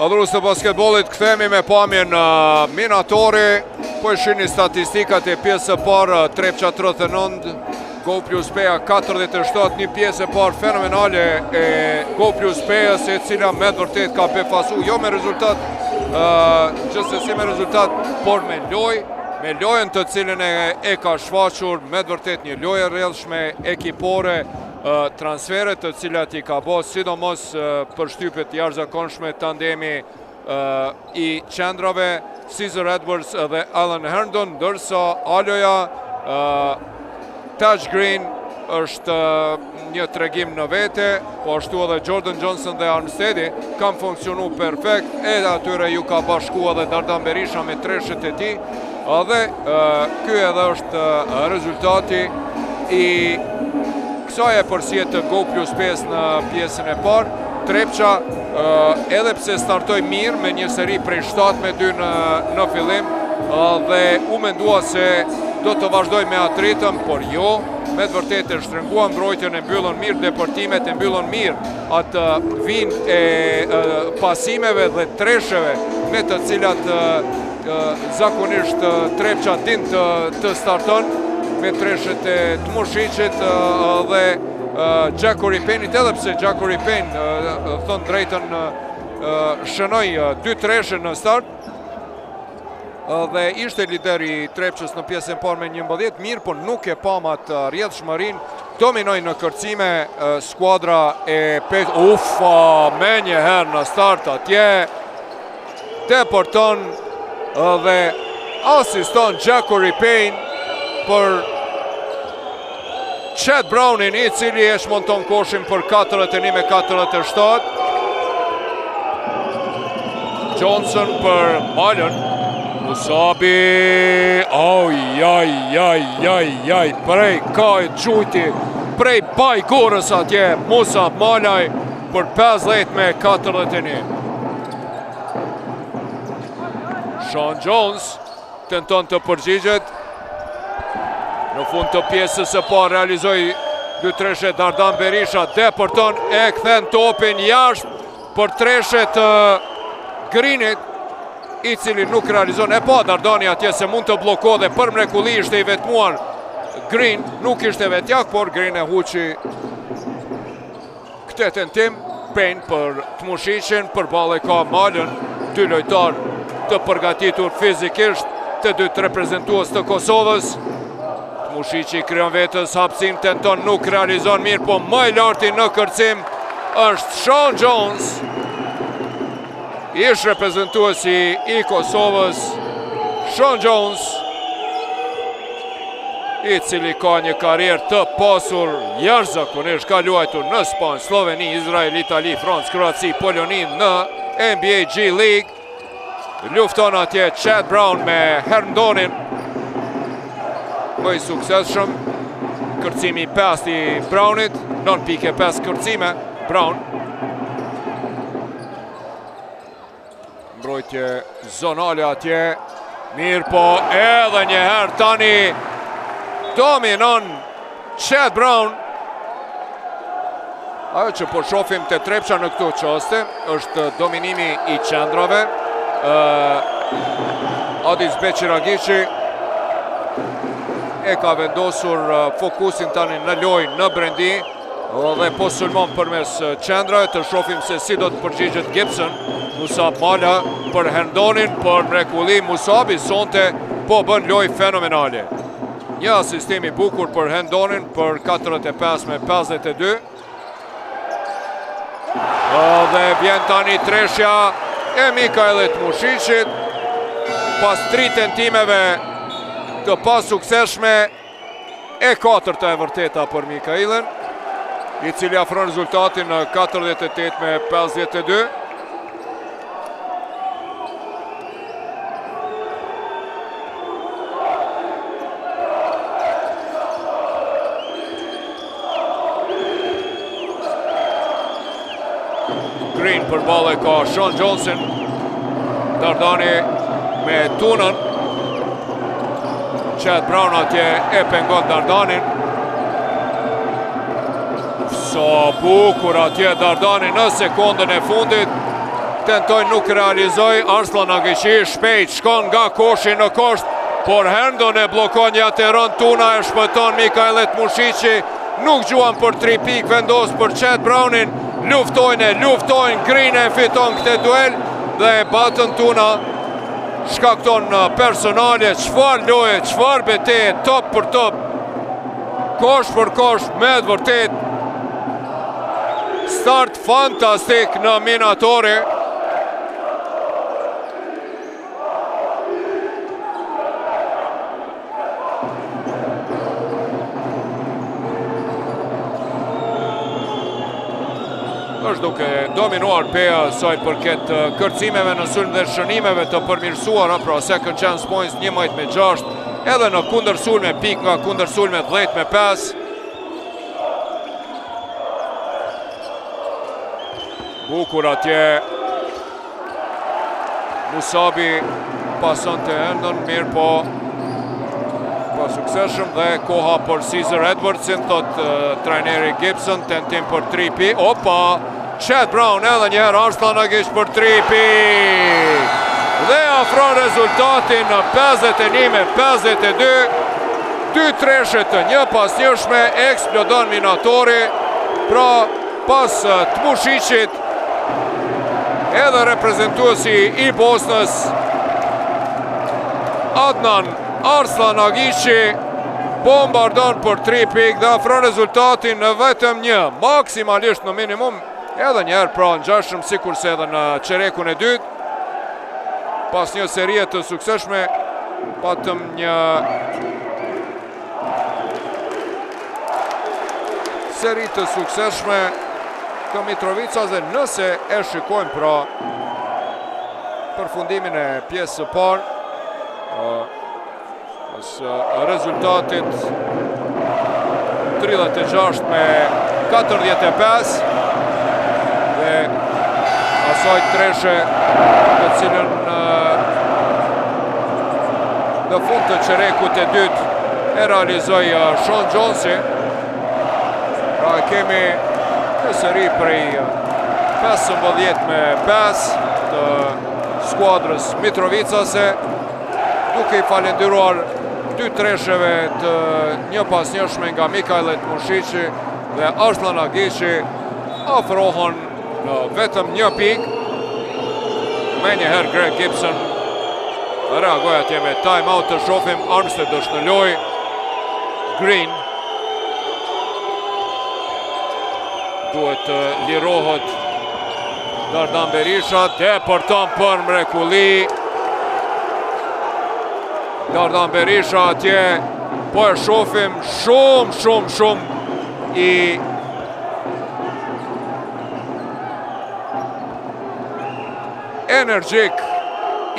Adhurus të basketbolit, këthemi me pamjen Minatori, po e shini statistikat e pjesë e parë, Trepqa 39, Go plus Peja 47, një pjesë e parë fenomenale e Go plus Pejës, e cila me vërtet ka befasu, jo me rezultat, gjithsesi me rezultat, por me lojën të cilën e ka shfaqur, me vërtet një lojë e rrjedhshme ekipore, transferet të cilat i ka bërë, sidomos për shtypjet jashtëzakonshme tandemi i qendrave, Caesar Edwards dhe Alan Herndon, ndërsa Aloja, Taj Green është një tregim në vete, po ashtu edhe Jordan Johnson dhe Armsteadi kanë funksionu perfekt, edhe atyre ju ka bashku edhe Dardan Berisha me treshet e ti, edhe ky edhe është rezultati i kësaj e përsijet të Go plus 5 në pjesën e parë. Trepqa, edhe pse startoj mirë me një seri prej 7-2 në fillim, dhe u mendua se do të vazhdoj me atë ritëm, por jo, me të vërtet e shtrënguan mbrojtjen, e mbyllën mirë deportimet, e mbyllën mirë atë vinë e pasimeve dhe tresheve me të cilat zakonisht Trepqa din të starton, me treshet e Tmushicit dhe Gjako Ripenit, edhe pse Gjako Ripen, thonë drejtën, shënoj 2 treshe në start, dhe ishte lideri Trepqës në pjesën parë me 11, mirë, por nuk e pamat rrjedhshmërinë, dominoj në kërcime skuadra e Pet, me njëherë në start atje, deporton dhe asiston Gjako Ripen për Chad Brownin, i cili e shmonton koshin për 41-47. Johnson për Malën. Musabi, prej ka e gjujti, prej Bajgorës atje, Musab Malaj për 50-41. Sean Jones tenton të përgjigjet, në fund të pjesës e parë realizoi 2 treshe Dardan Berisha, deporton, e kthen topin jashtë për treshe të Greenit, i cili nuk realizon, e pa Dardani atje se mund të bloko dhe për mrekulli ishte i vetmuar Green, nuk ishte vetjak, por Green e huqi këtë tentim. Payne për Tmushicin, për ballë ka Malën, 2 lojtar të përgatitur fizikisht, të 2 reprezentues të Kosovës. Tmushici krijon vetës hapësim, tenton, nuk realizon mirë, po më i larti në kërcim është Sean Jones, ish reprezentuesi i Kosovës, Sean Jones, i cili ka një karrierë të pasur jashtëzakonisht, ka luajtur në Spanjë, Sloveni, Izrael, Itali, Francë, Kroaci, Poloni në NBA G League. Lufton atje Chad Brown me Herndonin, më i suksesshëm, kërcimi 5 i Brownit, 9.5 kërcime, Brown. Mbrojtje zonale atje, mirë, po edhe njëherë tani dominon Chad Brown. Ajo që po shohim te Trepqa në këto çaste është dominimi i qendrave. Adis Beqiragici e ka vendosur fokusin tani në lojë në brendi dhe po sulmon përmes qendrave. Të shohim se si do të përgjigjet Gibson. Musab Mala për Herndonin, për mrekulli Musabi sonte po bën lojë fenomenale. Një asistim i bukur për Herndonin për 45-52. Dhe vjen tani treshja e Mikailit Tmushicit pas 3 tentimeve të pas sukseshme, e 4-ta e vërteta për Mikailin, i cili afron rezultatin në 48-52. Green për ballë ka Sean Johnson, Dardani me Tunën, Chad Brown atje e pengon Dardanin. Sa bukur atje Dardani në sekondën e fundit. tentoj nuk realizoj. Arslan Agishi shpejt shkon nga koshi në kosht, por Herndon e blokon ja të rënd Tuna, e shpëton Mikajlet Mushiqi. Nuk gjuan për 3 pik, vendos për Chad Brownin. Luftojnë, Green e fiton këtë duel dhe batën Tuna. Shkakton personale, qëfar loje, qëfar bete, top për top. Kosh për kosh, me të vërtet. Start fantastik në Minatori. është duke dominuar peja saj përket kërcimeve në sulm dhe shënimeve të përmirësuara, pra second chance points 11-6, edhe në kundër sulme, pik nga kundër sulme 10-5. Bukur atje. Musabi pason të Herndon, mirë po sukseshëm dhe koha për Caesar Edwardsin, thot trajneri Gibson, tentim për 3 pi. Opa, Chad Brown edhe njëherë, Arslan Agish për 3 pi. Dhe afron rezultatin në 51-52. 2 treshe të një pas njëshme, eksplodon Minatori. Pra pas të Mushiqit, edhe reprezentuesi i Bosnës, Adnan Arslan Agishi bombardon për 3 pik dhe afron rezultatin në vetëm një, maksimalisht në minimum, edhe njerë pra në gjashëm si kurse edhe në qerekun e dytë. Pas një serie të sukseshme, patëm një seri të sukseshme të Mitrovica dhe nëse e shikojmë pra përfundimin e pjesë së parë, rezultatit 36-45 dhe asaj treshe të cilën në fund të qerekut e dytë e realizoi Sean Jonesi. Pra kemi një seri prej 15-5 të skuadrës Mitrovicase, duke i falenderuar 2 tresheve të një pas njëshme nga Mikajlet Mushiqi dhe Arslan Agishi, afrohon në vetëm 1 pik. Me njëherë Greg Gibson reagoj atje me time out të shofim. Armstead është në loj. Green duhet të lirohet Dardan Berisha, deporton për mrekulli. Dardan Berisha atje, po e shofim shumë i energjik,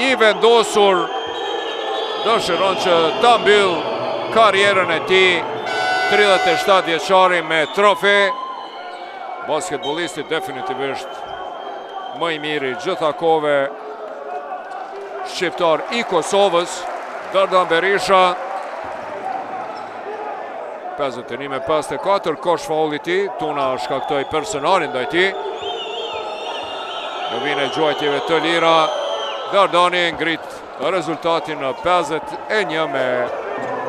i vendosur, dëshiron që ta mbyll karrierën e tij, 37 vjeçari me trofe. Basketbollisti definitivisht më i miri gjitha kohëve shqiptar i Kosovës. Dardan Berisha, 51-54, kosh faulli ti, Tuna shkaktoi personalin ndaj tij. Në vijnë gjuajtjeve të lira, Dardani ngrit rezultatin në 51 me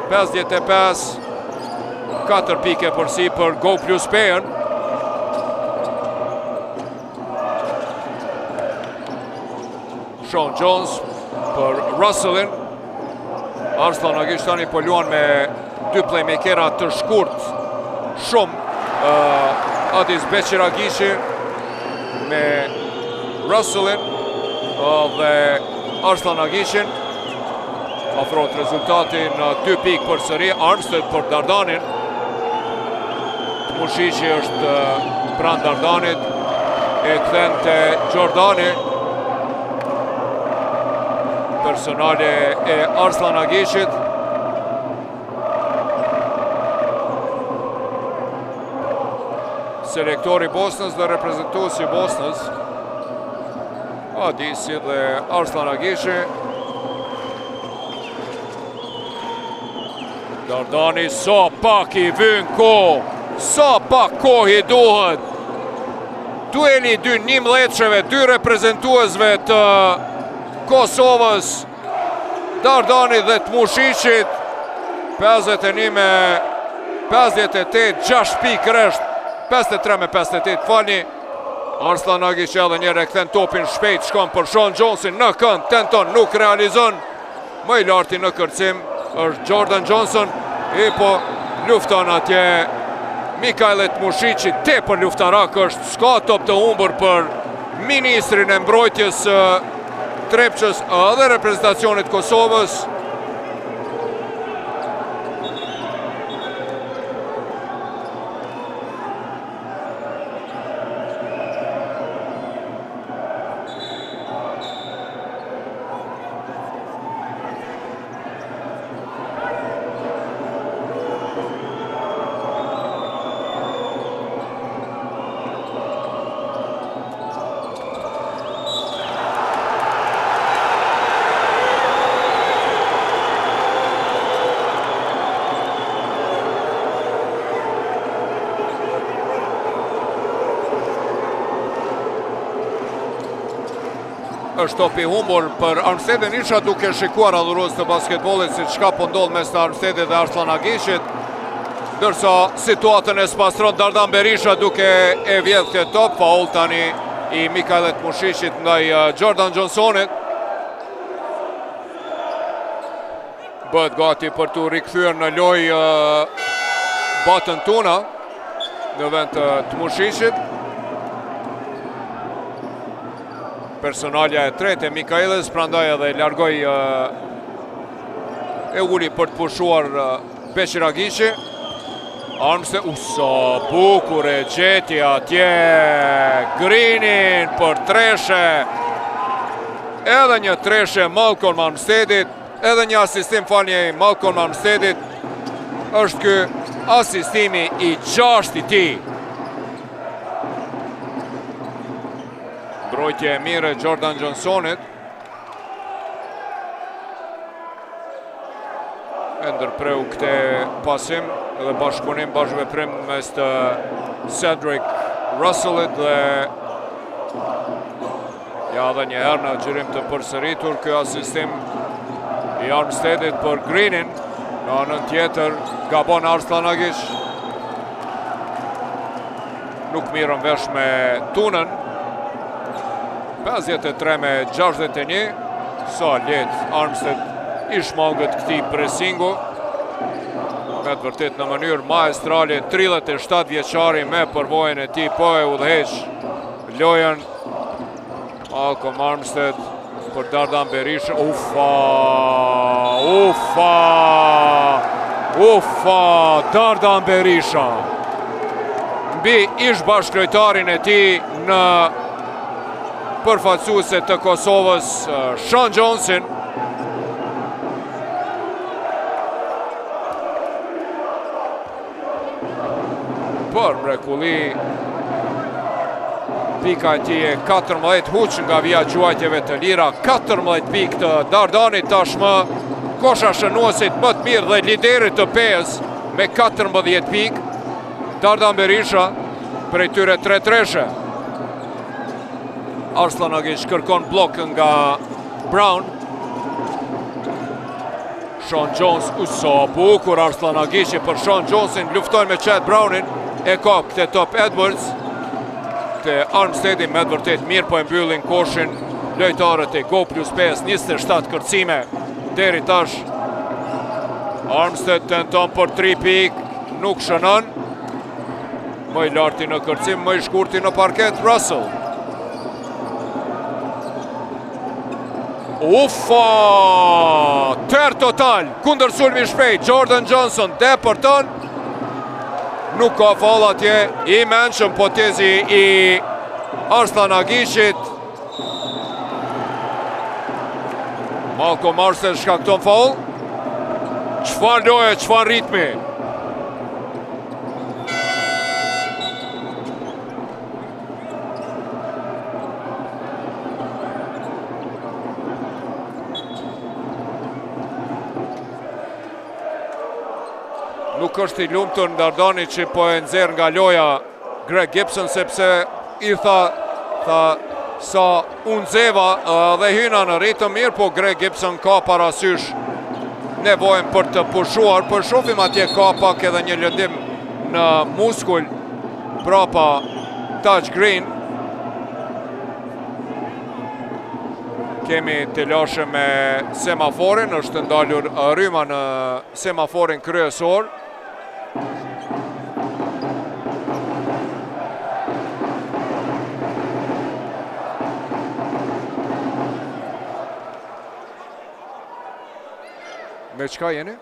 55, 4 pike përsi për Go Plus Pejen. Sean Jones për Russellin. Arslan Agish tani po luan me 2 playmakera të shkurt shumë. Adis Beqir Agishi me Russellin dhe Arslan Agishin. Afrohet rezultatin 2 pik për sëri. Armstead për Dardanin. Mushiqi është pranë Dardanit. E kthen te Gjordani. Personale e Arslan Agishit. Selektori Bosnës dhe reprezentuesi Bosnës, Adisi dhe Arslan Agishi. Dardani sa pak i vyn kohë, sa pak kohë i duhet. dueli 2-11-sheve, 2 reprezentuesve të Kosovës, Dardani dhe Tmushiqit, 51 me 58, 6 pikë rresht, 53 me 58, falni. Arslan Agiq edhe njëre kthen topin shpejt, shkon për Sean Johnson në kënd, tenton, nuk realizon. Më i larti në kërcim është Jordan Johnson, po lufton atje Mikajle Tmushiqi, tepër luftarak është, s'ka top të humbur për ministrin e mbrojtjes Trepçës edhe reprezentacionit Kosovës. Është topi humbur për Armstedin, isha duke shikuar adhurues të basketbollit si çka po ndodh mes të Armstedit dhe Arslan Agiqit, ndërsa situatën e spastron Dardan Berisha duke e vjedh këtë top, faul tani i Mikajle Tmushiqit ndaj Jordan Johnsonit. Bëhet gati për të rikthyer në lojë Batën Tuna në vend të Tmushiqit. Personalja e tretë e Mikajles, prandaj edhe largoj e uli për të pushuar Beqir Agiqi. Armstead, sa bukur e gjeti atje Greenin për treshe. Edhe një treshe Malcolm Armsteadit, edhe një asistim falje Malcolm Armsteadit. Është ky asistimi i 6 i tij. Mbrojtje e mire Jordan Johnsonit. E ndërpreu këte pasim edhe bashkëpunim, bashkëveprim mes të Cedric Russellit dhe ja dhe njëherë në gjërim të përsëritur ky asistim i Armsteadit për Greenin. Në anën tjetër gabon Arslan Agiq. Nuk mirën vesh me Tunën. 53 me 61, sa let Armstead ishmangët këti presingu. Me të vërtet në mënyrë maestrale, 37 vjeçari me përvojën e ti, po e udhëheq lojën. Malcolm Armstead për Dardan Berisha. Ufa, Dardan Berisha. Mbi ish bashkëlojtarin e ti në përfaqësuese të Kosovës, Sean Johnson. Për mrekulli, pika e tij e 14 huq nga vija gjuajtjeve të lira, 14 pikë të Dardanit tashmë, kosha shënuesit më të mirë dhe liderit të PES me 14 pikë. Dardan Berisha prej tyre 3 treshe. Arslan Agiq kërkon blok nga Brown. Sean Jones, sa bukur Arslan Agiqi për Sean Jonesin, luftojnë me Chad Brownin, e ka këte top Edwards. Të Armsteadi me të vërtet mirë po e mbyllin koshin lojtarët e Go plus 5, 27 kërcime deri tash. Armstead tenton për 3 pikë, nuk shënon. Më i larti në kërcim, më i shkurti në parket Russell. Tërë total, kundër sulmi shpejt, Jordan Johnson depërton. Nuk ka fall atje, i menshëm potezi i Arslan Agiqit. Malcolm Armstead shkakton fall. Çfarë loje, çfarë ritmi? Nuk është i lumtur Dardani që po e nxjerr nga loja Greg Gibson, sepse i tha sa unë zeva dhe hyna në ritëm mirë, po Greg Gibson ka parasysh nevojën për të pushuar, për shofim atje ka pak edhe një lëndim në muskull brapa Taj Green. Kemi të lashe me semaforin, është ndalur rryma në semaforin kryesor. Me qka jeni?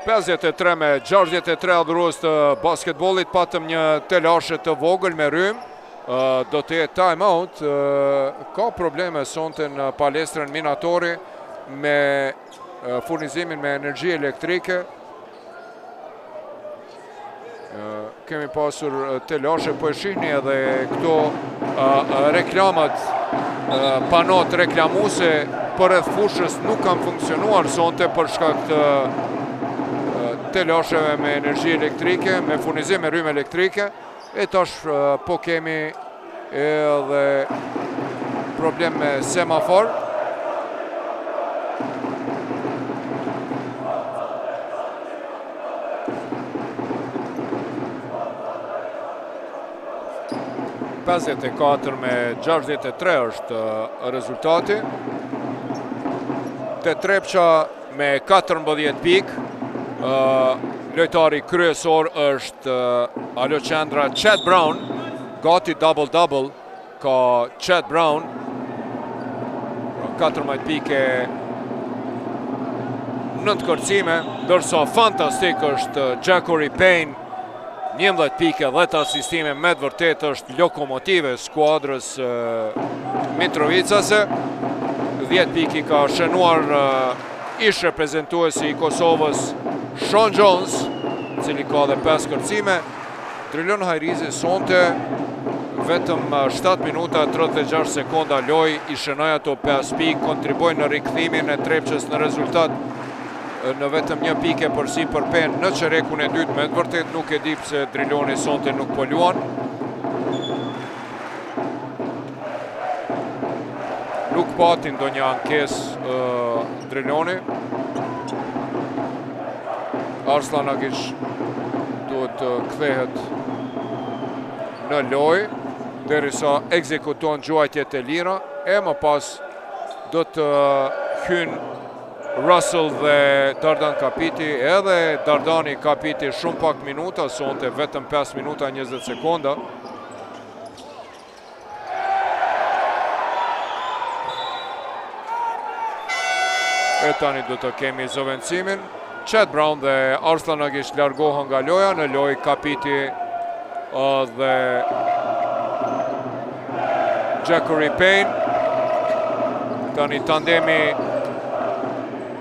$53 me 63 adhurues të basketbollit, patëm një telashe të vogël me rrymë, do të jetë time out, ka probleme sonte në palestrën minatori me furnizimin me energji elektrike. Kemi pasur telashe, po e shihni edhe këto reklamat, panot reklamuse për rreth fushës nuk kanë funksionuar sonte për shkak të telasheve me energji elektrike, me furnizim me rrymë elektrike, e tash po kemi edhe problem me semafor. $54 me 63 është rezultati. Te Trepqa me 14 pikë. Lojtari kryesor është aloqendra Chet Brown, gati double-double ka Chet Brown, 14 pike 9 kërcime, dërsa fantastik është Jackory Payne, 11 pike, 10 asistime, me të vërtet është lokomotive skuadrës Mitrovicase. 10 piki ka shënuar ish reprezentuesi i Kosovës Sean Jones, cili ka dhe 5 kërcime. Drilon Hajrizi sonte vetëm 7 minuta 36 sekonda loj, i shënoi ato 5 pikë, kontribojnë në rikthimin e Trepqës në rezultat në vetëm 1 pike përsi për pen në qerekun e dytë. Me të vërtet nuk e di pse Driloni sonte nuk po luan. Nuk pati ndonjë ankes Driloni. Arslan Agish duhet të kthehet në loj, derisa ekzekuton gjuajtjet e lira, e më pas do të hynë Russell dhe Dardan Kapiti, edhe Dardani Kapiti shumë pak minuta, sonte vetëm 5 minuta 20 sekonda. E tani do të kemi zëvendësimin. Chet Brown dhe Arslan Agish largohen nga loja, në loj Kapiti dhe Jackory Payne. Tani tandemi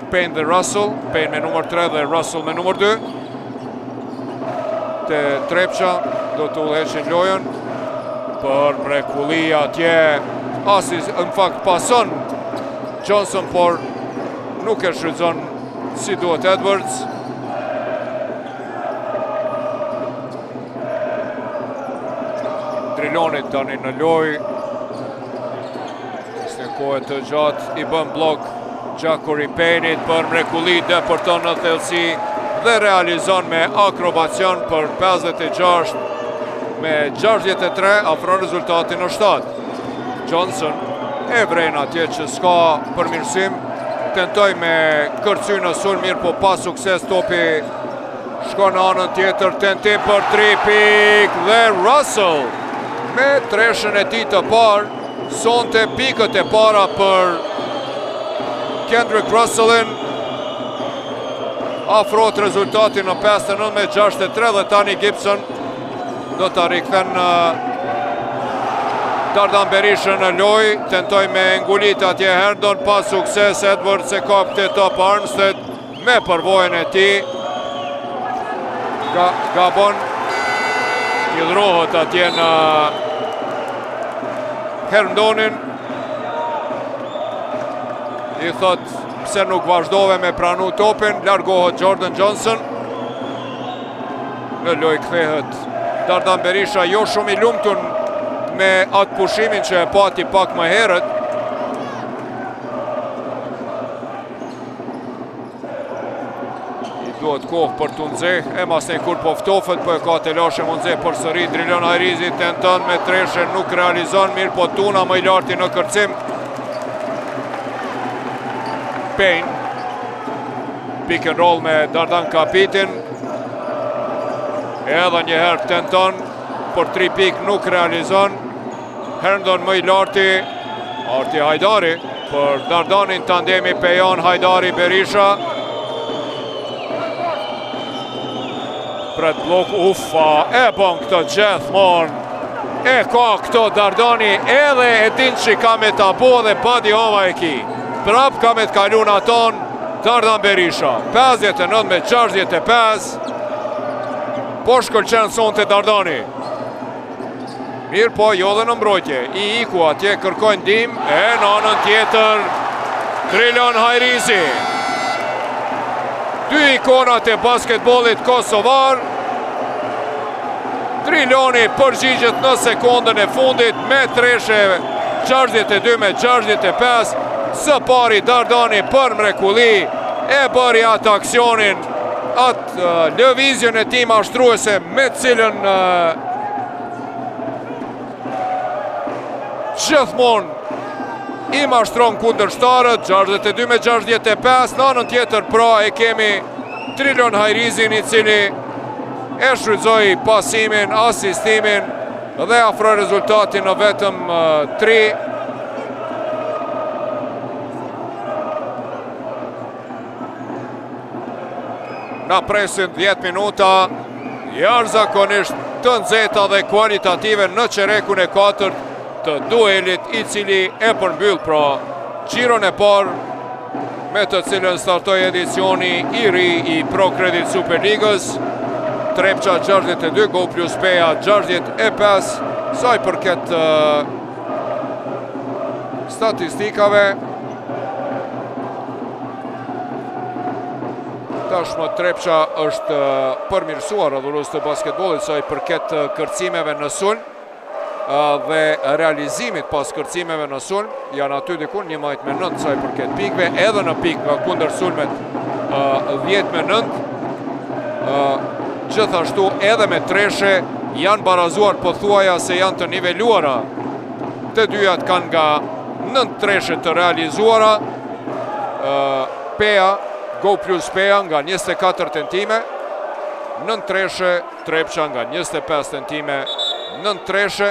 Payne dhe Russell, Payne me numër 3 dhe Russell me numër 2. Te Trepqa do të udhëheqin lojën për mrekullia atje. Asis, në fakt pason Johnson, por nuk e shfrytëzon si duhet Edwards. Drilonit tani në lojë. Së kohë të gjatë i bën blok Jackory Payne për mrekulli, depërton në thellësi dhe realizon me akrobacion për 56 me 63, afron rezultatin në 7. Johnson e vren atje që s'ka përmirësim, tentoj me kërcy në sul, mirë po pa sukses, topi shko në anën tjetër, tentim për 3 pik dhe Russell me treshën e tij të parë, sonte pikët e para për Kendrick Russellin, afrohet rezultatin në 59 me 63 dhe tani Gibson do të rikthen Dardan Berishën në loj, tentoj me ngulit atje Herndon, pa sukses. Edwards e kap të top Armstead me përvojën e ti. Gabon hidrohet atje në Herndonin. I thot, pse nuk vazhdove me pranu topin, largohet Jordan Johnson. Në loj kthehet Dardan Berisha, jo shumë i lumtun me atë pushimin që e pati pak më herët. Duhet kohë për të nxeh, e mas një kur poftofet, po e ka të lashe më nxeh për sëri. Drilon Hajrizi tenton me treshe, nuk realizon, mirë po Tuna më i larti në kërcim. Payne, pick and roll me Dardan Kapitin. Edhe njëherë tenton, për 3 pik nuk realizon. Herndon më i larti, Arti Hajdari, për Dardanin tandemi Pejan Hajdari Berisha. Pret blok, uffa, e bon këtë gjithmonë, e ka këto Dardani, edhe e din që ka me të bo dhe badi hova e ki. Prap ka me të kalun aton Dardan Berisha, 59 me 65, po shkëlqen son të Dardani. Mirë po, jo dhe në mbrojtje, i iku atje kërkojnë dim, e në anën tjetër, Drilon Hajrizi. 2 ikonat e basketbolit kosovar. Driloni përgjigjet në sekundën e fundit me treshe 62 me 65. Së pari Dardani për mrekulli e bëri atë aksionin, atë lëvizjen e tij mashtruese me cilën gjithmonë i mashtron kundërshtarët. 62 me 65, në anën tjetër pra e kemi Drilon Hajrizin i cili e shfrytëzoi pasimin, asistimin dhe afroi rezultatin në vetëm 3. Na presin 10 minuta, jashtëzakonisht të nxehta dhe kualitative në çerekun e 4 të duelit i cili e përmbyll pra giron e parë me të cilën startoi edicioni i ri i Pro Credit Superligës. Trepça 62, Go plus Peja 65, sa i përket statistikave. Tashmë Trepça është përmirësuar adhurus të basketbolit sa i përket kërcimeve në sulm dhe realizimit pas kërcimeve në sulm. Janë aty dikun 11-9 sa i përket pikve, edhe në pik nga kundër sulmet 10-9. Gjithashtu edhe me treshe janë barazuar pothuaja se janë të niveluara. Të dyjat kanë nga 9 treshe të realizuara. Peja, Go plus Peja nga 24 tentime, 9 treshe, Trepça nga 25 tentime, 9 treshe.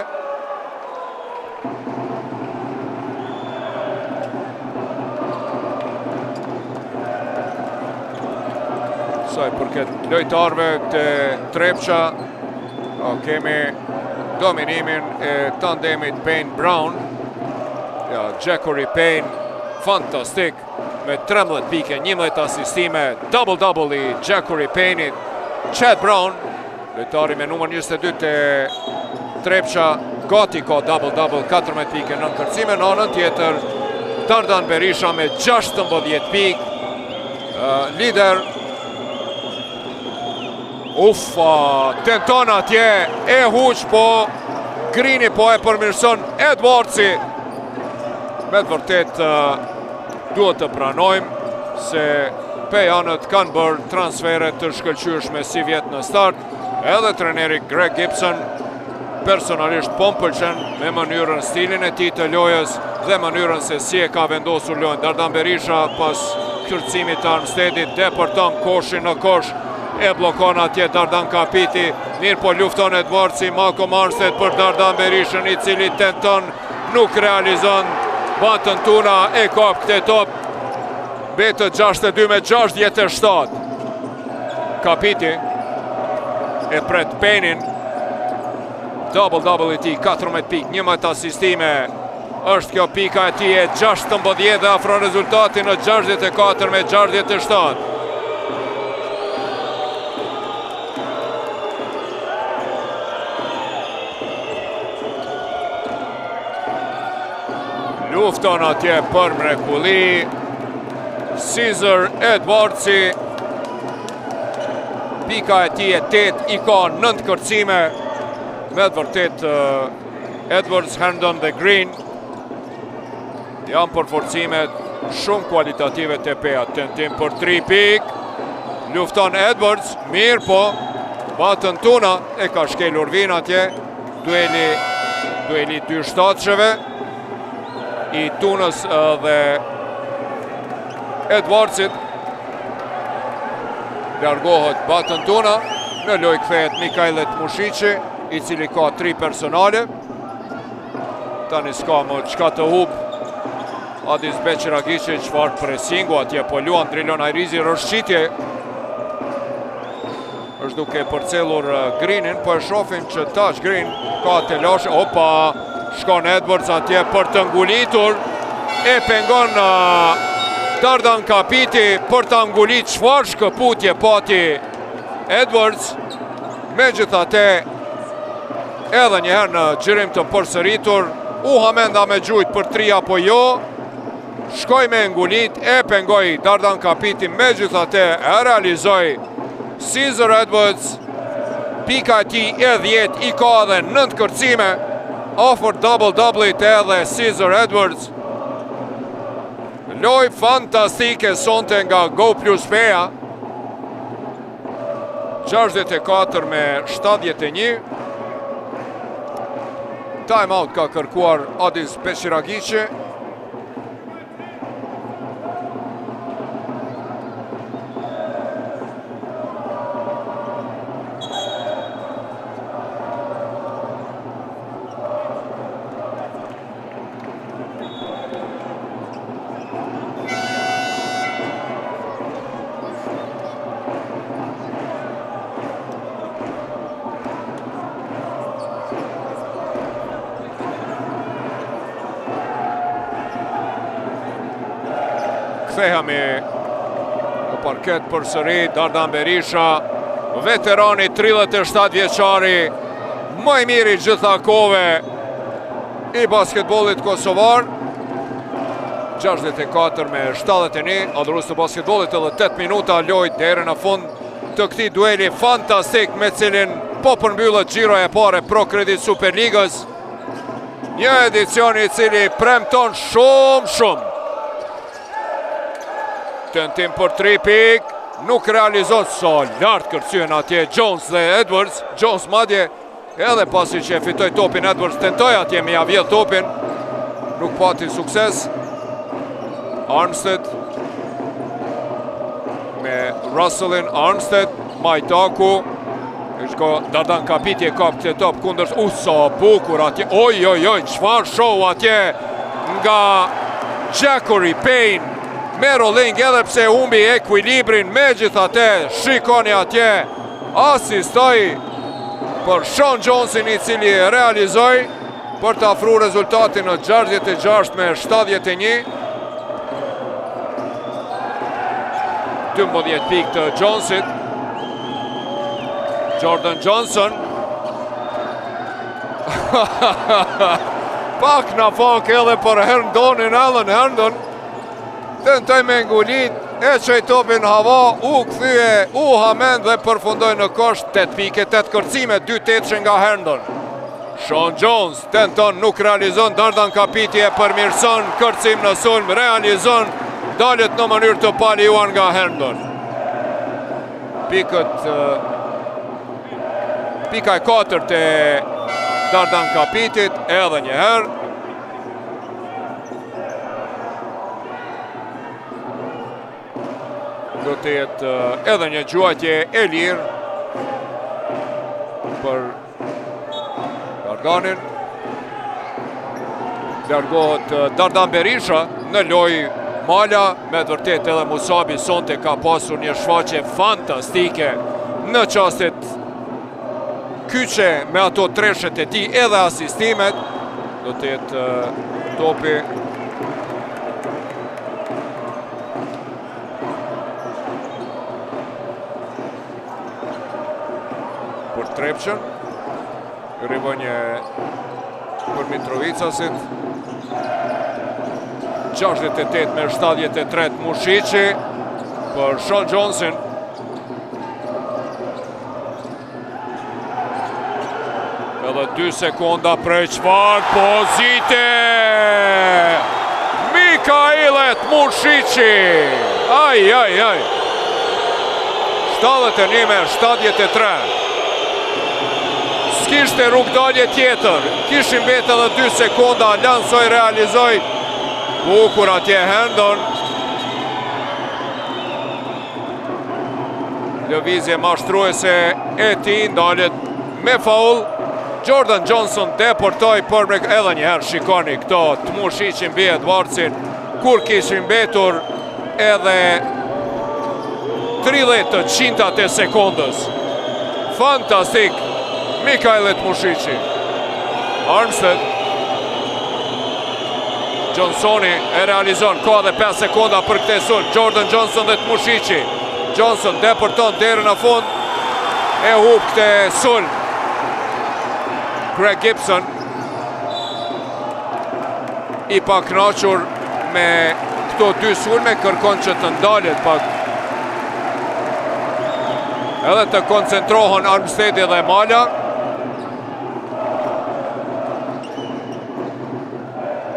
Sa i përket lojtarve të Trepça, kemi dominimin e tandemit Payne-Brown. Jackery Payne, fantastik, me 13 pike, 11 asistime, double-double i Jackery Payne-it. Chad Brown, lojtari me numër 22 të Trepça, gati ka double-double, 14 pike në kërcime. Në anën tjetër, Dardan Berisha me 16 pik, lider. Uffa, tenton atje, e huq, po Grini po e përmirëson Edwardsi. Me të vërtet duhet të pranojmë se Pejanët kanë bërë transferet të shkëlqyeshme si vjetë në start. Edhe treneri Greg Gibson personalisht po më pëlqen me mënyrën, stilin e tij të lojës dhe mënyrën se si e ka vendosur lojën. Dardan Berisha pas kërcimit të Armstedit depërton koshin në kosh, e blokon atje Dardan Kapiti, mirë po lufton Edwardsi, Malcolm Armstead për Dardan Berishën i cili tenton, nuk realizon, batën Tuna e kap këtë top, betë 62 me 67. Kapiti e pret Payne-in, double-double i ti, 14 pik, 11 asistime, është kjo pika e ti e 16 dhe afron rezultatin në 64 me 67. Lufton atje për mrekulli, Caesar Edwardsi. Pika e tij e 8, i ka 9 kërcime. Me të vërtet Edwards, Herndon dhe Green janë përforcimet shumë kualitative të peja. Tentim për 3 pik. Lufton Edwards, mirë po. Batën Tuna e ka shkelur vin atje. Dueli 2 shtatsheve i Tunës dhe Edwardsit. Largohet Batën Tuna. Në lojë kthehet Mikajlet Mushici, i cili ka 3 personale. Tani s'ka më çka të hub. Adis Beqiragici, çfarë presingu atje, po luan Drilon Ajrizi, rëshqitje. Është duke përcelur Greenin, po e shofin që tash Green ka të lashe. Opa, shkon Edwards atje për të ngulitur. E pengon Dardan Kapiti për të ngulit. Çfarë shkëputje pati Edwards. Megjithatë, edhe njëherë në gjirim të përsëritur, u hamenda me gjujt për 3 apo jo. Shkoj me ngulit, e pengoj Dardan Kapiti, megjithatë e realizoi Caesar Edwards. Pika e tij e 10, i ka edhe 9 kërcime. Offer double-doublit edhe Caesar Edwards. Loj fantastike sonte nga Go Plus Peja. 64 me 71. Time out ka kërkuar Adis Beqiragici. Kthehemi në parket për sëri. Dardan Berisha, veterani 37 vjeçari, më i miri gjitha kohëve i basketbollit kosovar. 64 me 71, adhurus të basketbollit edhe 8 minuta lojt deri në fund të këtij dueli fantastik me cilin po përmbyllet xhiroja e parë Pro Credit Superligës. Një edicion i cili premton shumë. Tentim për 3 pik, nuk realizot, sa lartë kërcyen atje Jones dhe Edwards. Jones madje edhe pasi që e fitoj topin, Edwards tentoj atje me javjedh topin, nuk pati sukses. Armstead me Russellin, Armstead, Majtaku. Dardan Kapiti e kap këtë top kundër. Sa bukur atje, oj, çfarë show atje nga Jackery Payne. Me rolling edhe pse humbi ekuilibrin, megjithatë shikoni atje, asistoi për Sean Jonesin, i cili realizoi për të afruar rezultatin në 66 me 71. 12 pikë të Jonesit. Jordan Johnson. Pak në fak edhe për Herndonin, Alan Herndon. Tentoj me ngulit, e qaj topin hava, u këthyje, u hamen dhe përfundoj në kosht. 8 pike, 8 kërcime, 2 tetëshe nga Herndon. Sean Jones tenton, nuk realizon. Dardan Kapiti e përmirëson, kërcim në sulm, realizon. Dalet në mënyrë të paliuar nga Herndon. Pika e 4 të Dardan Kapitit, edhe njëherë. Do të jetë edhe një gjuajtje e lirë për Dardanin. Largohet Dardan Berisha në lojë mala. Me të vërtet edhe Musabi sonte ka pasur një shfaqje fantastike në çastet kyçe me ato treshet e tij edhe asistimet. Do të jetë topi për Trepçën. Rivonje për Mitrovicasit. 68-73 Mushici për Sean Johnson. Edhe 2 sekonda prej çfarë pozite! Mikailet Mushici! Aj. 71-73. S'kishte rrugdalje tjetër. Kishin vetë edhe 2 sekonda, lansoj, realizoj. Bukur atje Hendon. Lëvizje mashtruese e ti ndalet me faul. Jordan Johnson deportoj për edhe njëherë shikoni këto të Mushici mbi Edwardsin kur kishin mbetur edhe 30% e sekundës. Fantastik Mikailet Mushici. Armstead. Johnsoni e realizon, ka dhe 5 sekonda për këtë sulm. Jordan Johnson dhe të Mushici. Johnson deporton deri në fund. E hub këtë sulm. Greg Gibson i paknaqur me këto 2 sulme, kërkon që të ndalet pak. Edhe të koncentrohen Armstead dhe Mala.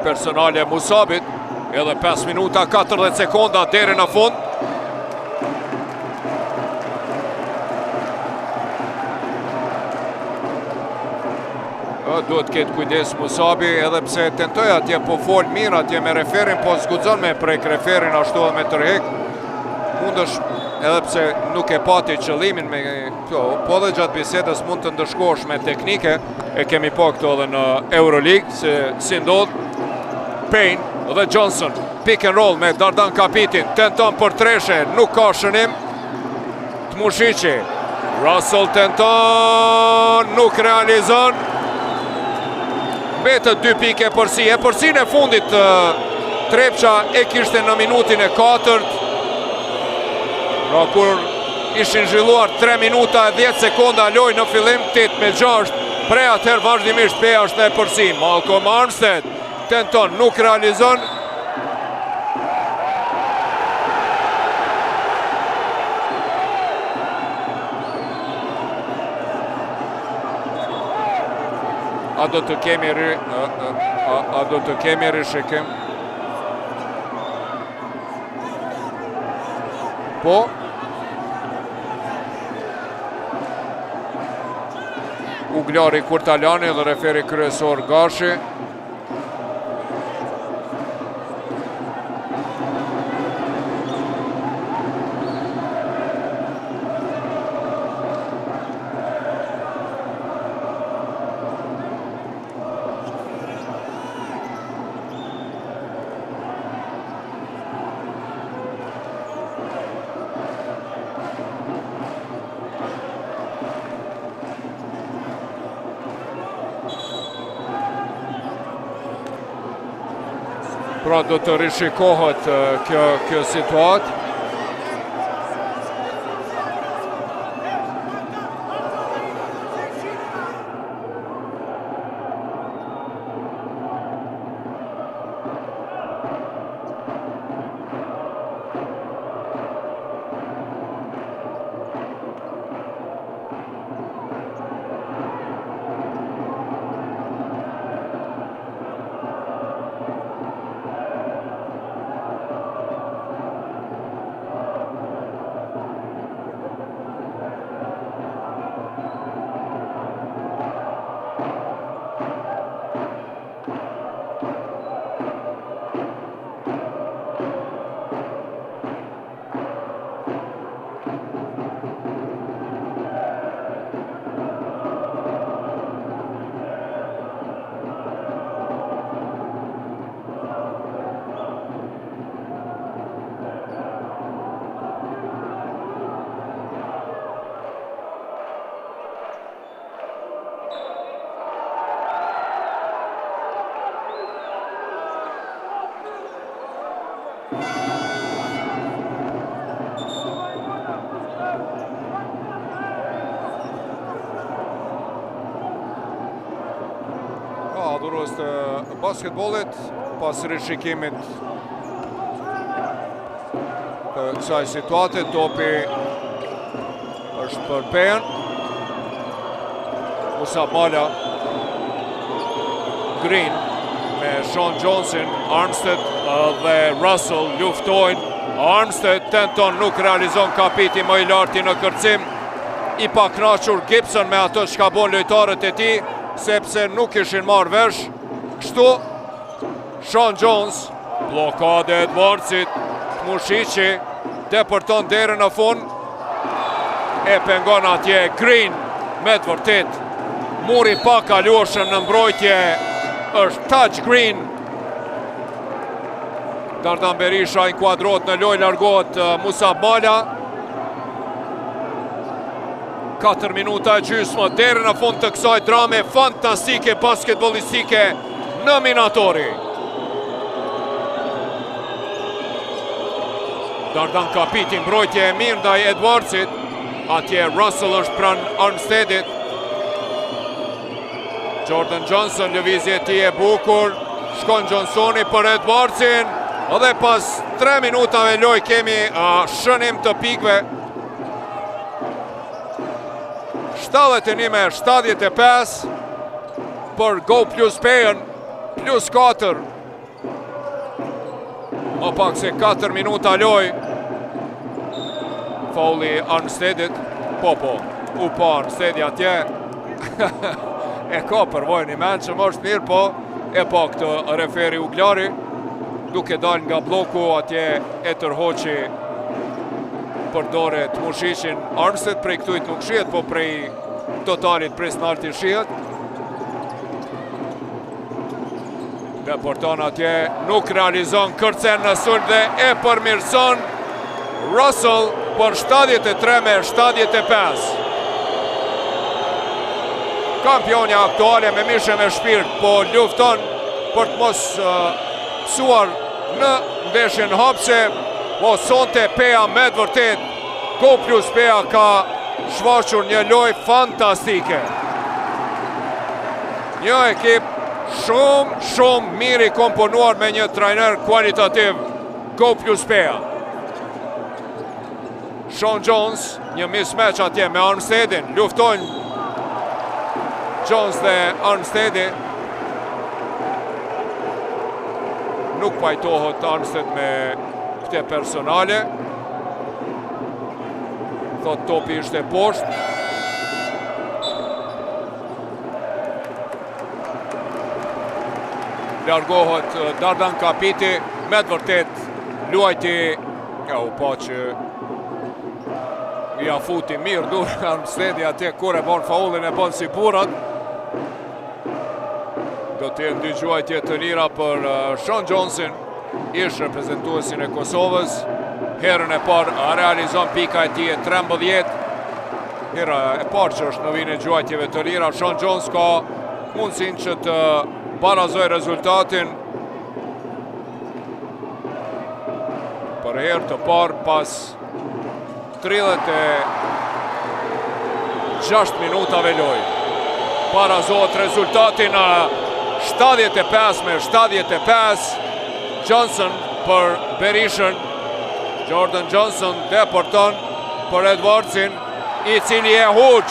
Personale Musabit, edhe 5 minuta 40 sekonda deri në fund. Duhet ketë kujdes Musabi, edhe pse tentoj atje po fol mirë atje me referin, po zgudzon me prek referin ashtu edhe me tërhek. Mundësh, edhe pse nuk e pati qëllimin me këto, po dhe gjatë bisedës mund të ndëshkosh me teknike, e kemi po këto edhe në Euroleague, se si ndodh. Payne dhe Johnson, pick and roll me Dardan Kapitin, tenton për treshe, nuk ka shënim. Mushici, Russell tenton, nuk realizon. Betët 2 pike përsi, e përsi në fundit Trepqa e kishte në minutin e 4. Pra kur ishin zhvilluar 3 minuta e 10 sekonda loj në fillim, 8-6, prej atëherë vazhdimisht peja është e përsi. Malcolm Armstead tenton, nuk realizon. A do të kemi rishikim? Po? Uglari Kurtalani dhe referi kryesor Gashi. Pra do të rishikohet kjo situatë. Adhurues të basketbollit pas rishikimit të kësaj situate. Topi është për Pejan. Musab Mala, Green me Sean Johnson, Armstead dhe Russell luftojnë. Armstead tenton, nuk realizon kapiti më i larti në kërcim. I paknaqur Gibson me ato që ka bon lojtarët e tij, sepse nuk ishin marrë vesh. Kështu Sean Jones, blokade Edwardsit, Mushici depërton derën në fund, e pengon atje Green me të vërtet. Muri pa kalueshëm në mbrojtje është touch Green. Dardan Berisha inkuadrohet në lojë, largohet Musab Mala. 4 minuta e gjysmë deri në fund të kësaj drame fantastike basketbollistike në Minatori. Dardan kapiti mbrojtje e mirë ndaj Edwardsit. Atje Russell është pranë Armsteadit. Jordan Johnson, lëvizje e tij e bukur. Shkon Johnsoni për Edwardsin. Edhe pas 3 minutave lojë kemi shënim të pikëve. 71-75 për Go plus Pejan, plus 4. O pak se 4 minuta lojë. Fauli Armsteadit. Po, u pa Armsteadi atje. E ka përvojnë i menë që më është mirë, po e pa këtë referi Uglari. Duke dal nga bloku, atje e tërhoqi përdore të Mushicin. Armstead prej këtujt nuk shihet, po prej totalit prej snartin shihet. Deporton atje, nuk realizon kërcen në sulm dhe e përmirëson Russell për 73-75. Kampionja aktuale me mishe me shpirt, po lufton për të mos psuar në ndeshjen hapse. Po sonte Peja me të vërtet, Go plus Peja ka shfaqur një lojë fantastike. Një ekip shumë mirë i komponuar me një trajner kualitativ, Go plus Peja. Sean Jones, një mismatch atje me Armsteadin, luftojnë Jones dhe Armsteadi. Nuk pajtohet Armstead me këte personale. Thot topi ishte poshtë. Largohet Dardan Kapiti, me të vërtet luajti, ja u pa që ja futi mirë dur Armsteadi atje kur e bon faullin e bon si burat. Do të jenë dy gjuajtje të lira për Sean Johnson, ish reprezentuesin e Kosovës. Herën e parë realizon pika e tij e 13. Hera e parë që është në vijin e gjuajtjeve të lira. Sean Jones ka mundësinë që të barazoj rezultatin. Për herë të parë pas 36 minutave lojë. Barazohet rezultatin 75-75. Johnson për Berishën. Jordan Johnson deporton për Edwardsin, i cili e huq.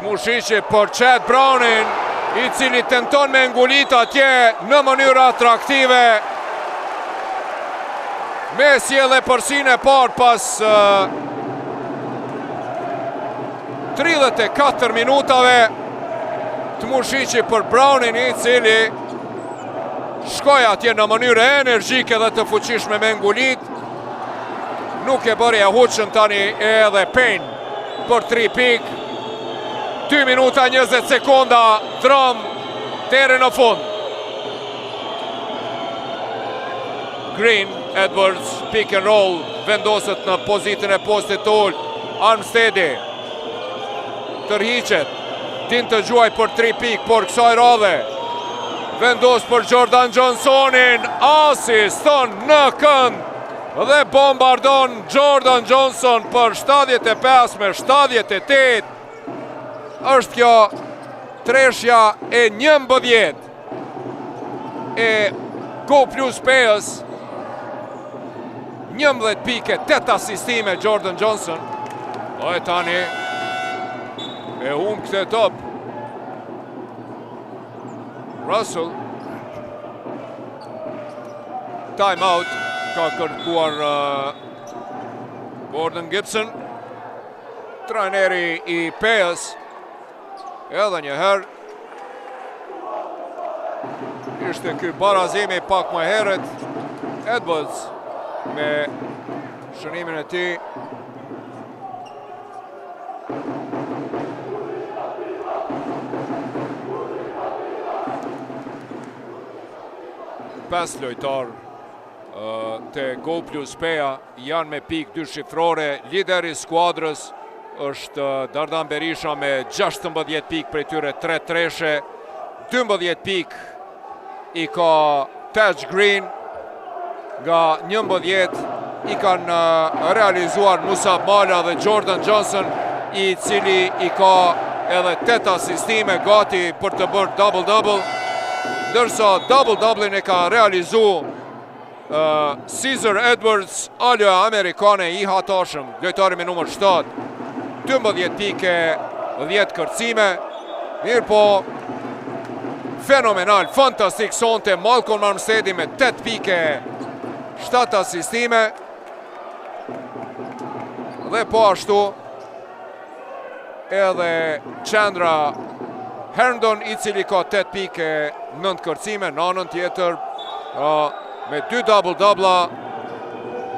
Mushici për Chad Brownin, i cili tenton me ngulit atje në mënyrë atraktive. Me sjellje përsin e parë pas 34 minutave. Të Mushici për Brownin, i cili shkoj atje në mënyrë energjike dhe të fuqishme me ngulit. Nuk e bëri e huqën tani edhe Payne për 3 pik. 2 minuta 20 sekonda, dram deri në fund. Green, Edwards, pick and roll, vendoset në pozitën e postit të ullë. Armsteadi tërhiqet, din të gjuaj për 3 pik, por kësaj radhe vendos për Jordan Johnsonin, asiston në kënd dhe bombardon Jordan Johnson për 75-78. Është kjo treshja e 11. e Go Plus Pejës. 11 pike, 8 asistime Jordan Johnson. E tani e këtë top. Russell. Time out ka kërkuar Gordon Gibson, trajneri I Pejës. Edhe një herë ishte ky barazimi pak më herët. Edwards me shënimin e tij. Pesë lojtar të Go Plus Peja janë me pikë 2 shifrore. Lideri skuadrës është Dardan Berisha me 16 pikë, prej tyre 3 treshe. 12 pikë I ka Taj Green, nga 11 I kanë realizuar Musab Mala dhe Jordan Johnson, I cili I ka edhe 8 asistime gati për të bërë double-double, ndërsa double-doublein e ka realizu Caesar Edwards, alja amerikane I hatashëm, lojtari me numër 7. 12 pike, 10 kërcime. Mirë po, fenomenal, fantastik sonte Malcolm Armsteadi me 8 pike, 7 asistime. Dhe po ashtu edhe Chandra Herndon, I cili ka 8 pike, 9 kërcime, në anën tjetër me 2 double-doubla.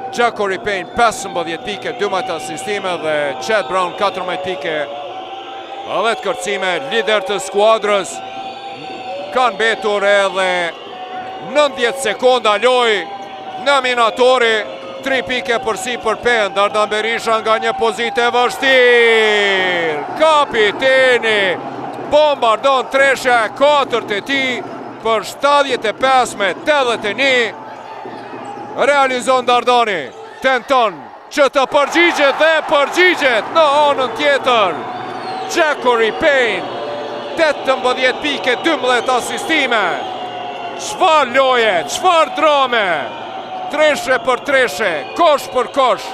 Jackory Payne 15 pike, 12 asistime dhe Chad Brown 14 pike, 10 kërcime. Lider të skuadrës, kanë betur edhe 90 sekonda loj në minatori. 3 pike përsi për Pejën. Dardan Berisha nga një pozitë e vështirë. Kapiteni bombardon treshja e 4 të tij për 75 me 81. Realizon Dardani, tenton që të përgjigjet dhe përgjigjet në anën tjetër. Jackory Payne, 18 pike, 12 asistime. Çfarë loje, çfarë drame. Treshe për treshe, kosh për kosh.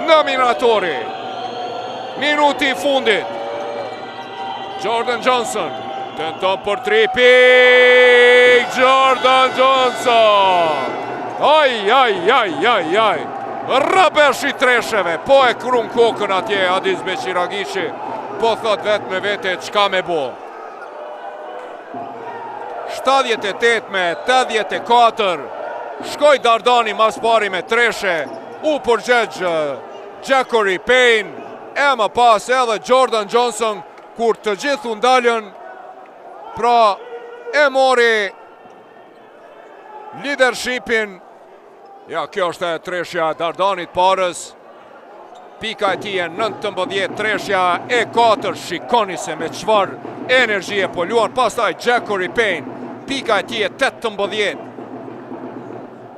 Në minatori. Minuti I fundit. Jordan Johnson, tenton për 3 pik. Jordan Johnson. Aj. Rabesh I tresheve, po e krun kokën atje Adis Beqiragishi, po thot vetë me vete çka me bo. 78 me 84, shkoj Dardani mas pari me treshe, u përgjegj Jackory Payne, e më pas edhe Jordan Johnson, kur të gjithu ndalën, pra e mori leadershipin. Ja, kjo është e treshja Dardanit parës. Pika e tij e 19, treshja e 4. Shikoni se me çfarë energjie po luan. Pastaj Jackory Payne, pika e tij e 18.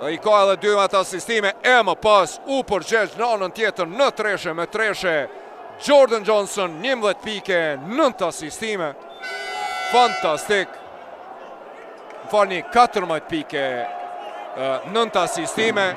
I ka edhe 2 asistime, e më pas u përgjegj në anën tjetër në treshe me treshe. Jordan Johnson 11 pike, 9 asistime. Fantastik. Falni, 14 pike, 9 asistime.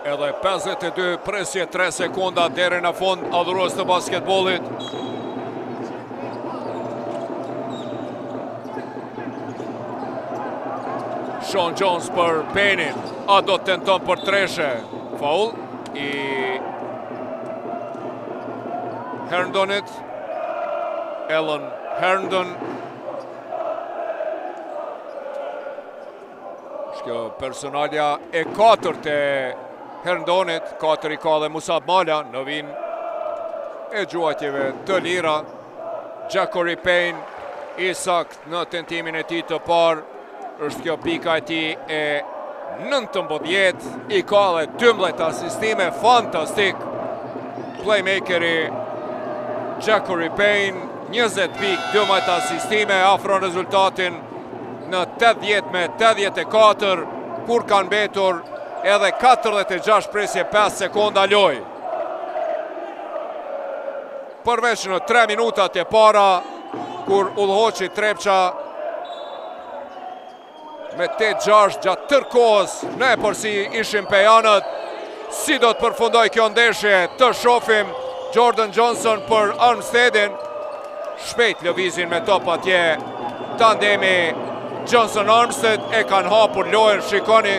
Edhe 52 presje 3 sekonda deri në fund adhurues të basketbollit. Sean Jones për Payne-in, a do të tenton për treshe. Faul I Herndonit. Ellen Herndon. Shkjo personalja e 4 të Herndonit, 4 I ka dhe Musab Mala në vin e gjuajtjeve të lira. Jackory Payne I sakt në tentimin e tij të parë. Është kjo pika e tij e 19, I ka dhe 12 asistime, fantastik. Playmakeri Jackory Payne, 20 pik, 12 asistime, afron rezultatin në 80-84, kur kanë mbetur edhe 46 presje 5 sekonda loj. Përveç në 3 minutat e para, kur udhëhoqi Trepça me 8-6 gjatë tërkohës, ne përsi ishim pejanët, si do të përfundoj kjo ndeshje, të shofim Jordan Johnson për Armsteadin, shpejt lëvizin me top atje, tandemi Johnson-Armstead e kanë hapur lojën, shikoni,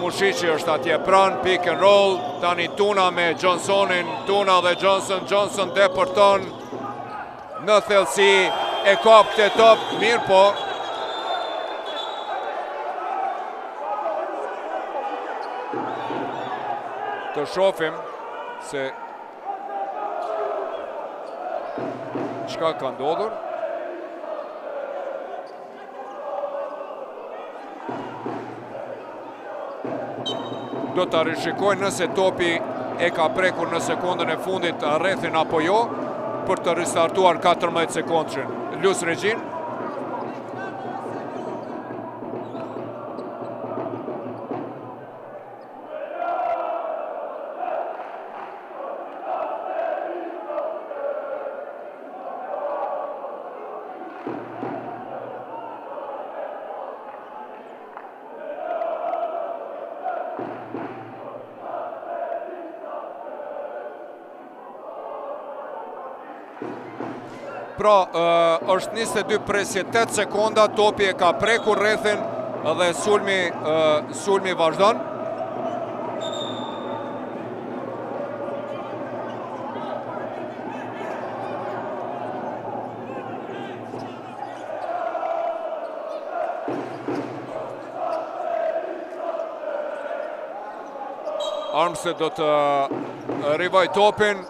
Mushiqi është atje pranë, pick and roll, tani Tuna me Johnsonin, Tuna dhe Johnson, Johnson depërton në thellësi, e kap këtë top, mirë po. Të shofim se çka ka ndodhur. Do të rishikojnë nëse topi e ka prekur në sekundën e fundit rrethin apo jo, për të ristartuar 14 sekundëshin. Lus Regjin. Pra, është 22 presje 8 sekonda, topi e ka prekur rrethin dhe sulmi vazhdon. Armstead do të rivaj topin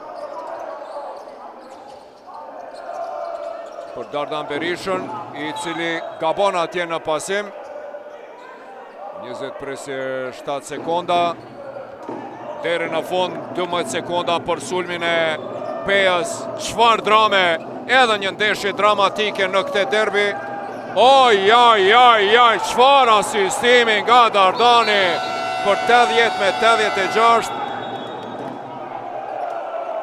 për Dardan Berishën, i cili gabon atje në pasim. 20 presje 7 sekonda. Deri në fund 12 sekonda për sulmin e Pejës. Çfarë drame, edhe një ndeshje dramatike në këtë derbi. Oj, çfarë asistimi nga Dardani për 80-86.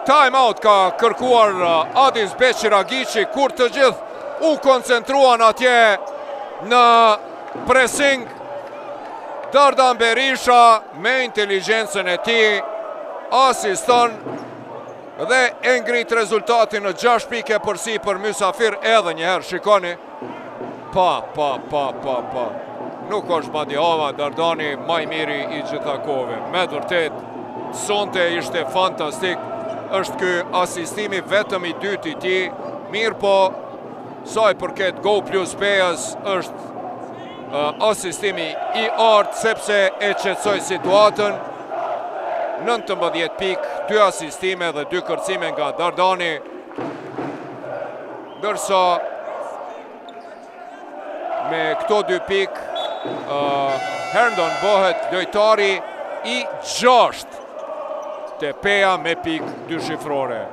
Time out ka kërkuar Adis Beqiragici, kur të gjithë u koncentruan atje në pressing. Dardan Berisha me inteligjencën e tij asiston dhe e ngrit rezultatin në 6 pike përsi për mysafir edhe njëherë, shikoni. Pa. Nuk është Madihava, Dardani maj miri i gjitha kove. Me vërtet, sonte ishte fantastik. Është ky asistimi vetëm i dytë i tij, mirë po, sa i përket Go Plus Pejës, është asistimi i artë, sepse e qetësoi situatën. 19 pik, 2 asistime dhe 2 kërcime nga Dardani, ndërsa me këto 2 pik, Herndon bëhet lojtari i 6 të Peja me pik 2 shifrore.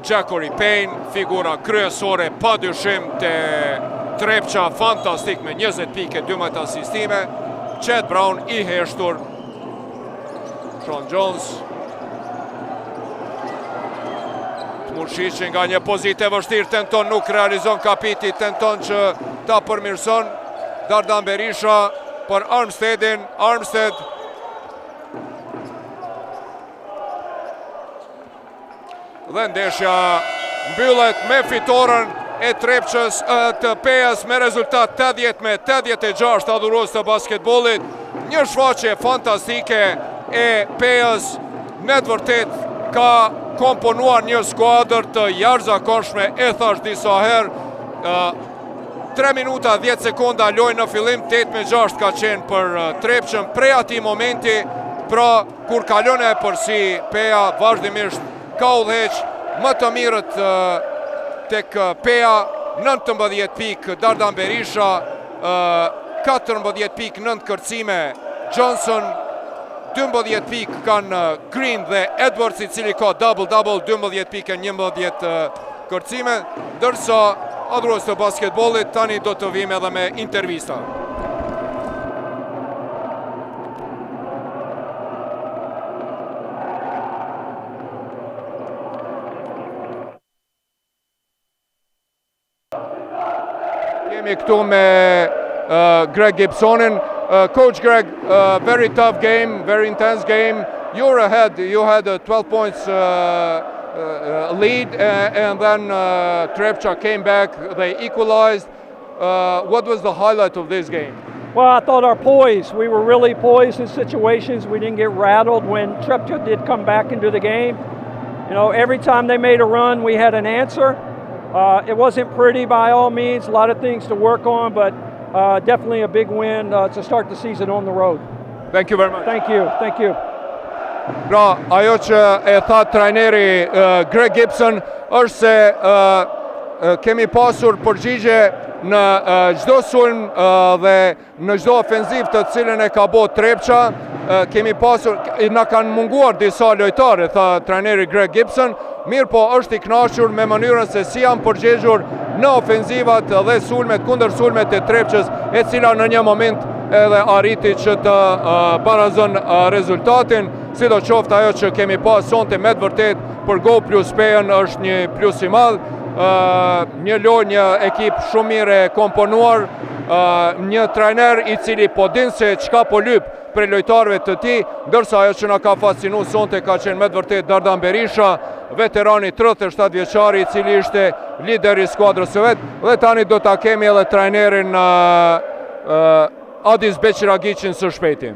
Jackory Payne, figura kryesore pa dyshim të Trepça, fantastik me 20 pike, 12 asistime. Chet Brown i heshtur. Sean Jones. Mushiqi nga një pozitë e vështirë tenton, nuk realizon kapiti, tenton që ta përmirëson. Dardan Berisha për Armsteadin. Armstead dhe ndeshja mbyllet me fitoren e Trepçës të Pejës me rezultat 80-86, adhurues të basketbollit. Një shfaqje fantastike e Pejës, në të vërtet ka komponuar një skuadër të jashtëzakonshme, e thash disa herë. 3 minuta 10 sekonda lojë në fillim, 8-6 ka qenë për Trepçën prej atij momenti, pra kur kalon e përsi Peja vazhdimisht ka udhëheq më të mirët tek Peja, 19 pik Dardan Berisha, 14 pik 9 kërcime Johnson, 12 pik kanë Green dhe Edwards, i cili ka double-double, 12 pik e 11 kërcime, ndërsa adhurues të basketbollit, tani do të vim edhe me intervista. Jemi këtu me Greg Gibsonin. Coach Greg, very tough game, very intense game. You were ahead. You had a 12 points lead, and then Trepča came back. They equalized. What was the highlight of this game? Well, I thought our poise. We were really poised in situations. We didn't get rattled when Trepča did come back into the game. You know, every time they made a run, we had an answer. It wasn't pretty by all means. A lot of things to work on, but definitely a big win to start the season on the road. Thank you very much. Thank you. Thank you. Pra, ajo që e tha trajneri Greg Gibson është se kemi pasur përgjigje në çdo sulm dhe në çdo ofenziv të cilën e ka bërë Trepča. Kemi pasur, na kanë munguar disa lojtarë, tha trajneri Greg Gibson, mirë po është i kënaqur me mënyrën se si janë përgjegjur në ofenzivat dhe sulmet kundër sulmet e Trepçës, e cila në një moment edhe arriti që të barazon rezultatin, sidoqoftë ajo që kemi pas sonte me të vërtet për Go plus P-ën është një plus i madh, një lojë, një ekip shumë mirë e komponuar, një trajner i cili po din se çka po lyp për lojtarëve të tij, ndërsa ajo që na ka fascinuar sonte ka qenë me të vërtet Dardan Berisha, veterani 37 vjeçari i cili ishte lideri i skuadrës së vet, dhe tani do ta kemi edhe trajnerin Adis Beqiragiqin së shpejti.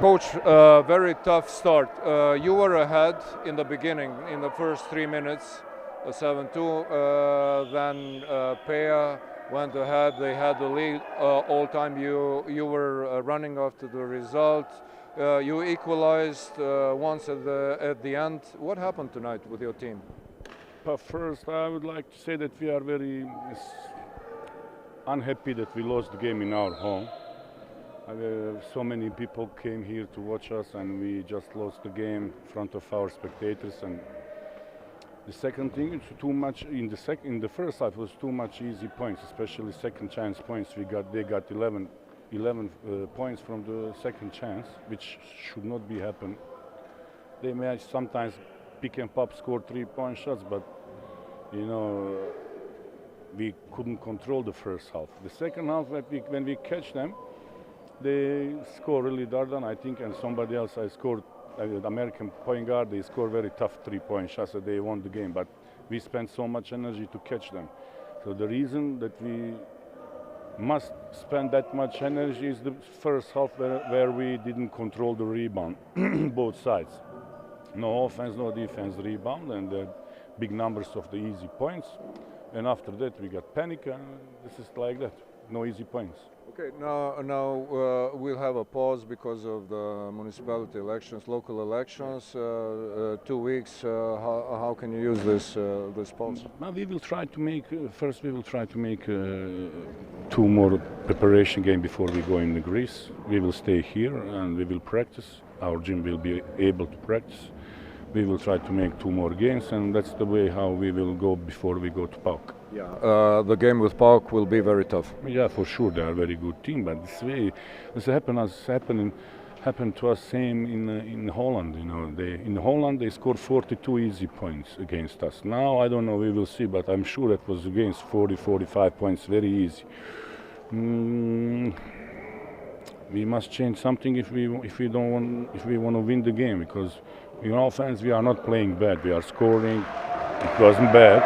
Coach, very tough start. You were ahead in the beginning, in the first 3 minutes, 7-2. Then Pea went ahead. They had the lead all time. You were running after the result. You equalized once at the end. What happened tonight with your team? First, I would like to say that we are very unhappy that we lost the game in our home. So many people came here to watch us, and we just lost the game in front of our spectators. And the second thing, it's too much in the first half was too much easy points, especially second chance points. They got 11 points from the second chance, which should not be happen. They may sometimes pick and pop, score 3-point shots, but you know we couldn't control the first half. The second half, when we catch them, they score really Dardan, I think, and somebody else. I scored the American point guard. They score very tough 3-point shots, so they won the game. But we spent so much energy to catch them. So the reason that we must spend that much energy is the first half where we didn't control the rebound, both sides. No offense, no defense rebound, and the big numbers of the easy points. And after that, we got panic, and this is like that. No easy points. Okay, now we'll have a pause because of the municipality elections, local elections. 2 weeks. How can you use this pause? We will try to make first. We will try to make 2 more preparation games before we go in Greece. We will stay here and we will practice. Our gym will be able to practice. We will try to make 2 more games, and that's the way how we will go before we go to PAOK. Yeah, the game with PAOK will be very tough. Yeah, for sure, they are a very good team, but this happened to us same in Holland. You know, in Holland they scored 42 easy points against us. Now I don't know, we will see, but I'm sure that was against 40-45 points, very easy. We must change something if we want to win the game, because in offense we are not playing bad. We are scoring. It wasn't bad.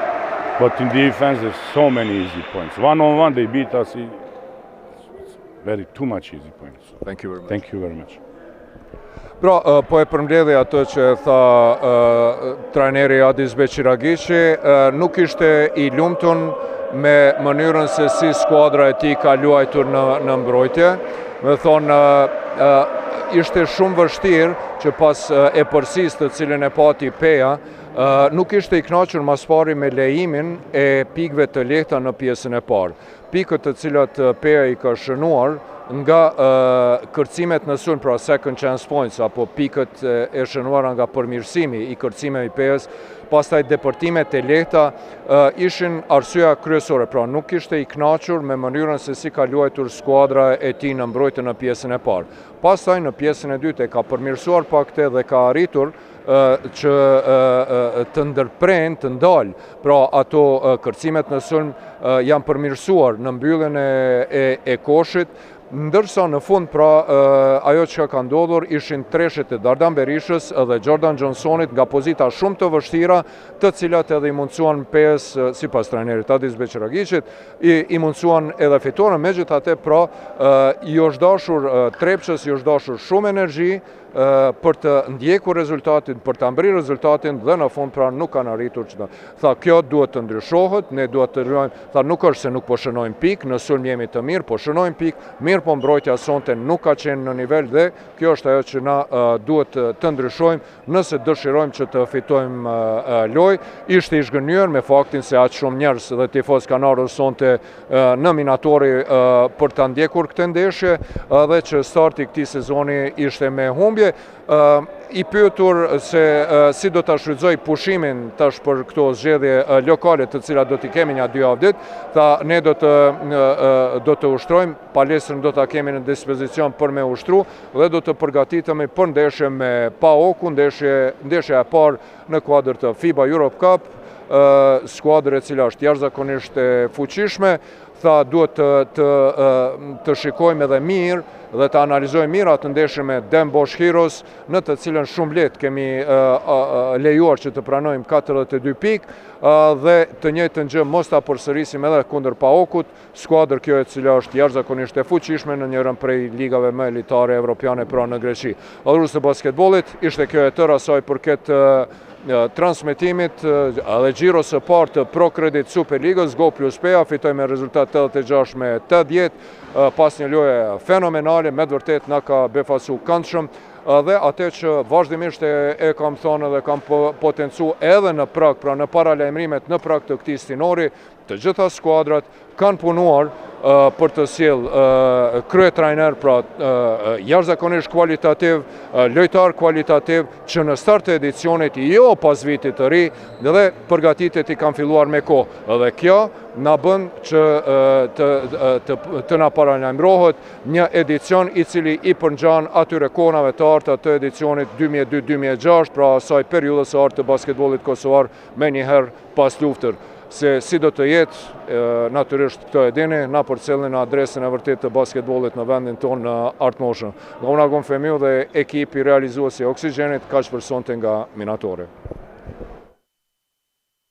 But in defense, there's so many easy points. One-on-one, they beat us. It's too much easy points. Thank you very much. Thank you very much. Pra, po e përmbledhja atë që tha trajneri Adis Beqiragiqi, nuk ishte i lumtur me mënyrën se si skuadra e tij ka luajtur në mbrojtje. Me thonë, ishte shumë vështirë që pas epërsisë të cilën e pati Pea, nuk ishte i kënaqur mas pari me lejimin e pikëve të lehta në pjesën e parë. pikët të cilat PEA i ka shënuar nga kërcimet në sulm, pra second chance points, apo pikët e shënuara nga përmirësimi i kërcimeve i PEA-s, pastaj depërtimet e lehta ishin arsyeja kryesore, pra nuk ishte i kënaqur me mënyrën se si ka luajtur skuadra e tij në mbrojtje në pjesën e parë. Pastaj në pjesën e dytë e ka përmirësuar pak këtë dhe ka arritur që të ndërprejnë, të ndalë, pra ato kërcimet në sulm janë përmirësuar në mbylljen e koshit, ndërsa në fund, pra, ajo që ka ndodhur ishin treshet e Dardan Berishës dhe Jordan Johnsonit nga pozita shumë të vështira, të cilat edhe i mundsuan PEA-s, sipas trajnerit Adis Beqiragiqit, i mundsuan edhe fitoren. Megjithatë, pra, i është dashur Trepçës, i është dashur shumë energji për të ndjekur rezultatin, për të mbërë rezultatin dhe në fund pra nuk kanë arritur që tha kjo duhet të ndryshohet, ne duhet të luajmë, tha nuk është se nuk po shënojmë pikë, në sulm jemi të mirë, po shënojmë pikë, mirë po mbrojtja sonte nuk ka qenë në nivel dhe kjo është ajo që na duhet të ndryshojmë nëse dëshirojmë që të fitojmë lojë. Ishte i zhgënjur me faktin se aq shumë njerëz dhe tifoz kanë ardhur sonte në minatori për ta ndjekur këtë ndeshje dhe që starti i këtij sezoni ishte me humbje. I pyetur se si do ta shfrytëzoj pushimin tash për këto zgjedhje lokale të cilat do t'i kemi një 2 javë ditë, tha ne do të ushtrojmë, palestrën do ta kemi në dispozicion për me ushtru dhe do të përgatitemi për ndeshje me PAOK-un, ndeshja e parë në kuadër të FIBA Europe Cup, skuadër e cila është jashtëzakonisht e fuqishme. Tha duhet të shikojmë edhe mirë dhe të analizojmë mirë atë ndeshje me Den Bosch Heroes, në të cilën shumë lehtë kemi lejuar që të pranojmë 42 pikë dhe të njëjtën gjë mos ta përsërisim edhe kundër PAOK-ut, skuadër kjo e cila është jashtëzakonisht e fuqishme në njërin prej ligave më elitare evropiane pra në Greqi. Adhurues të basketbollit, ishte kjo e tërë asaj përket transmetimit dhe xhiros së parë të Pro Credit Super Ligës, Go plus PEA fitoi me rezultat 86-80, pas një loje fenomenale, me të vërtet na ka befasu këndshëm dhe atë që vazhdimisht e kam thonë dhe kam potencu edhe në prag, pra në paralajmërimet në prag të këtij stinori, të gjitha skuadrat kanë punuar për të sjell kryetrajner, pra jashtëzakonisht kualitativ, lojtar kualitativ që në start të edicionit jo pas vitit të ri dhe përgatitjet i kanë filluar me kohë. Dhe kjo na bën që të na paralajmërohet një edicion i cili i përngjan atyre kohëve të arta të edicionit 2002-2006, pra asaj periudhës së artë të basketbollit kosovar me njëherë pas luftër. Se si do të jetë, natyrisht këto e dini, na përcjellni në adresën e vërtet të basketbollit në vendin tonë në Art Motion. Nga unë Agon Femiu dhe ekipi realizuesi Oksigenit, kaq për sonte nga Minatori.